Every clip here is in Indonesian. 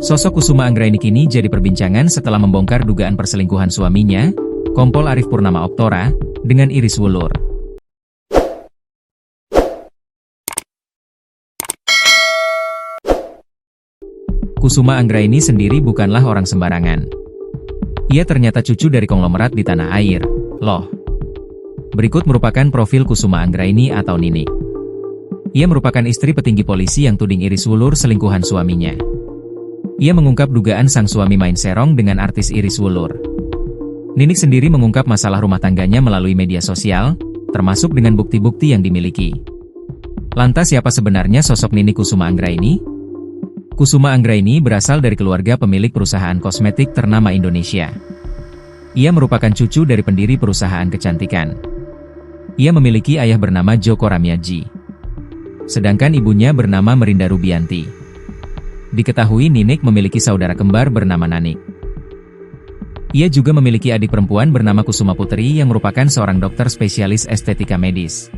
Sosok Kusuma Anggraini kini jadi perbincangan setelah membongkar dugaan perselingkuhan suaminya, Kompol Arif Purnama Oktora, dengan Iris Wulur. Kusuma Anggraini sendiri bukanlah orang sembarangan. Ia ternyata cucu dari konglomerat di tanah air, loh. Berikut merupakan profil Kusuma Anggraini atau Ninik. Ia merupakan istri petinggi polisi yang tuding Iris Wulur selingkuhan suaminya. Ia mengungkap dugaan sang suami main serong dengan artis Iris Wulur. Ninik sendiri mengungkap masalah rumah tangganya melalui media sosial, termasuk dengan bukti-bukti yang dimiliki. Lantas siapa sebenarnya sosok Ninik Kusuma Anggraini? Kusuma Anggraini berasal dari keluarga pemilik perusahaan kosmetik ternama Indonesia. Ia merupakan cucu dari pendiri perusahaan kecantikan. Ia memiliki ayah bernama Joko Ramyaji. Sedangkan ibunya bernama Merinda Rubianti. Diketahui Ninik memiliki saudara kembar bernama Nanik. Ia juga memiliki adik perempuan bernama Kusuma Putri yang merupakan seorang dokter spesialis estetika medis.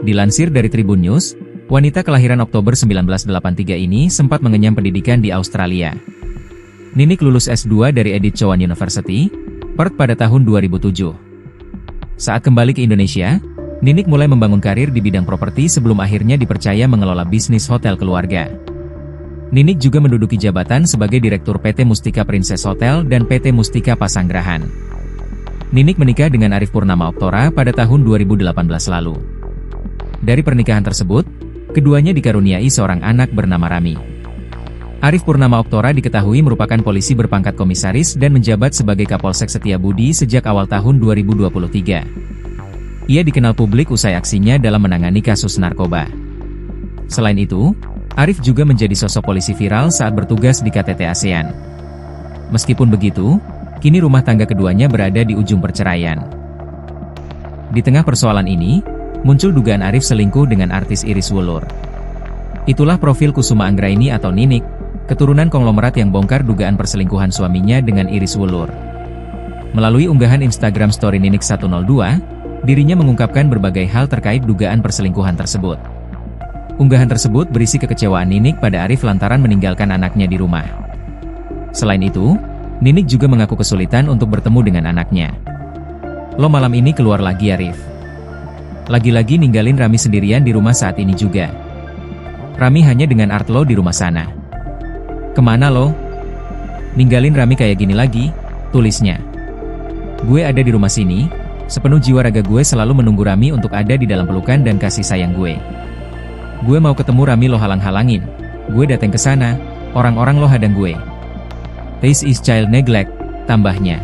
Dilansir dari Tribun News, wanita kelahiran Oktober 1983 ini sempat mengenyam pendidikan di Australia. Ninik lulus S2 dari Edith Cowan University, Perth pada tahun 2007. Saat kembali ke Indonesia, Ninik mulai membangun karir di bidang properti sebelum akhirnya dipercaya mengelola bisnis hotel keluarga. Ninik juga menduduki jabatan sebagai Direktur PT Mustika Princess Hotel dan PT Mustika Pasanggerahan. Ninik menikah dengan Arif Purnama Oktora pada tahun 2018 lalu. Dari pernikahan tersebut, keduanya dikaruniai seorang anak bernama Rami. Arif Purnama Oktora diketahui merupakan polisi berpangkat komisaris dan menjabat sebagai Kapolsek Setiabudi sejak awal tahun 2023. Ia dikenal publik usai aksinya dalam menangani kasus narkoba. Selain itu, Arif juga menjadi sosok polisi viral saat bertugas di KTT ASEAN. Meskipun begitu, kini rumah tangga keduanya berada di ujung perceraian. Di tengah persoalan ini, muncul dugaan Arif selingkuh dengan artis Iris Wulur. Itulah profil Kusuma Anggraini atau Ninik, keturunan konglomerat yang bongkar dugaan perselingkuhan suaminya dengan Iris Wulur. Melalui unggahan Instagram Story Ninik 102, dirinya mengungkapkan berbagai hal terkait dugaan perselingkuhan tersebut. Unggahan tersebut berisi kekecewaan Ninik pada Arif lantaran meninggalkan anaknya di rumah. Selain itu, Ninik juga mengaku kesulitan untuk bertemu dengan anaknya. "Lo malam ini keluar lagi Arif. Lagi-lagi ninggalin Rami sendirian di rumah saat ini juga. Rami hanya dengan Art lo di rumah sana. Kemana lo? Ninggalin Rami kayak gini lagi," tulisnya. "Gue ada di rumah sini, sepenuh jiwa raga gue selalu menunggu Rami untuk ada di dalam pelukan dan kasih sayang gue. Gue mau ketemu Rami lo halang-halangin. Gue datang ke sana, orang-orang lo hadang gue. This is child neglect," tambahnya.